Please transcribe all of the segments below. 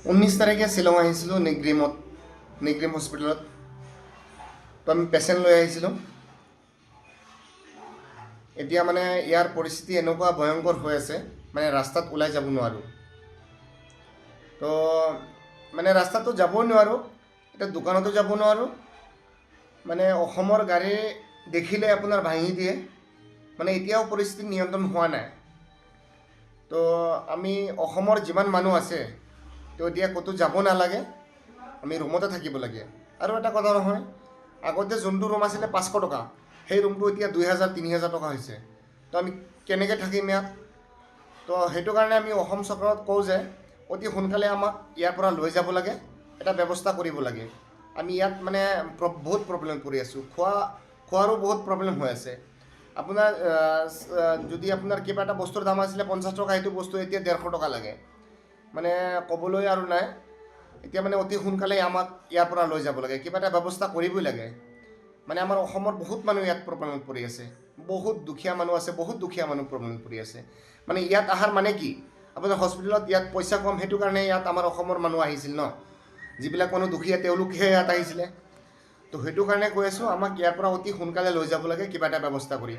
19 তাৰিখে শ্বিলং আহিছিলোঁ নিগ্ৰিম হস্পিটেলত। তো আমি পেচেণ্ট লৈ আহিছিলোঁ। এতিয়া মানে ইয়াৰ পৰিস্থিতি এনেকুৱা ভয়ংকৰ হৈ আছে, মানে ৰাস্তাত ওলাই যাব নোৱাৰোঁ। তো মানে ৰাস্তাতো যাবই নোৱাৰোঁ, এতিয়া দোকানতো যাব নোৱাৰোঁ। মানে অসমৰ গাড়ী দেখিলে আপোনাৰ ভাঙি দিয়ে। মানে এতিয়াও পৰিস্থিতি নিয়ন্ত্ৰণ হোৱা নাই। তো আমি অসমৰ যিমান মানুহ আছে, তো এতিয়া ক'তো যাব নালাগে, আমি ৰুমতে থাকিব লাগে। আৰু এটা কথা নহয়, আগতে যোনটো ৰুম আছিলে 500 টকা, সেই ৰুমটো এতিয়া 2000-3000 টকা হৈছে। তো আমি কেনেকৈ থাকিম ইয়াত? তো সেইটো কাৰণে আমি অসম চৰকাৰক কওঁ যে অতি সোনকালে আমাক ইয়াৰ পৰা লৈ যাব লাগে, এটা ব্যৱস্থা কৰিব লাগে। আমি ইয়াত মানে বহুত প্ৰব্লেম পৰি আছোঁ, খোৱাৰো বহুত প্ৰব্লেম হৈ আছে। আপোনাৰ যদি আপোনাৰ কিবা এটা বস্তুৰ দাম আছিলে 50 টকা, সেইটো বস্তু এতিয়া 150 টকা লাগে। মানে ক'বলৈ আৰু নাই। এতিয়া মানে অতি সোনকালে আমাক ইয়াৰ পৰা লৈ যাব লাগে, কিবা এটা ব্যৱস্থা কৰিবই লাগে। মানে আমাৰ অসমৰ বহুত মানুহ ইয়াত প্ৰব্লেমত পৰি আছে, বহুত দুখীয়া মানুহ আছে, বহুত দুখীয়া মানুহ প্ৰব্লেমত পৰি আছে। মানে ইয়াত অহাৰ মানে কি, আপোনাৰ হস্পিটেলত ইয়াত পইচা কম, সেইটো কাৰণে ইয়াত আমাৰ অসমৰ মানুহ আহিছিল ন। যিবিলাক মানুহ দুখীয়া তেওঁলোকহে ইয়াত আহিছিলে। তো সেইটো কাৰণে কৈ আছোঁ, আমাক ইয়াৰ পৰা অতি সোনকালে লৈ যাব লাগে, কিবা এটা ব্যৱস্থা কৰি।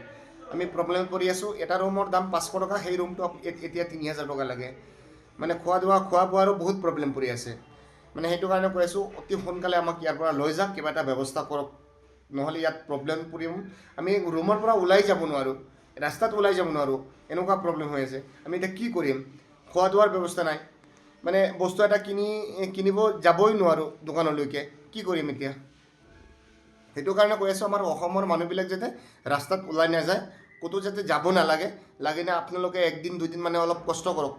আমি প্ৰব্লেমত পৰি আছোঁ। এটা ৰুমৰ দাম 500 টকা, সেই ৰুমটো এতিয়া 3000 টকা লাগে। মানে খোৱা বোৱাৰো বহুত প্ৰব্লেম পৰি আছে। মানে সেইটো কাৰণে কৈ আছোঁ, অতি সোনকালে আমাক ইয়াৰ পৰা লৈ যাওক, কিবা এটা ব্যৱস্থা কৰক। নহ'লে ইয়াত প্ৰব্লেম পৰিম। আমি ৰুমৰ পৰা ওলাই যাব নোৱাৰোঁ, ৰাস্তাত ওলাই যাব নোৱাৰোঁ, এনেকুৱা প্ৰব্লেম হৈ আছে। আমি এতিয়া কি কৰিম? খোৱা দোৱাৰ ব্যৱস্থা নাই। মানে বস্তু এটা কিনিব যাবই নোৱাৰোঁ দোকানলৈকে, কি কৰিম এতিয়া? সেইটো কাৰণে কৈ আছোঁ, আমাৰ অসমৰ মানুহবিলাক যাতে ৰাস্তাত ওলাই নাযায়, ক'তো যাতে যাব নালাগে। লাগিলে আপোনালোকে 1 দিন 2 দিন মানে অলপ কষ্ট কৰক।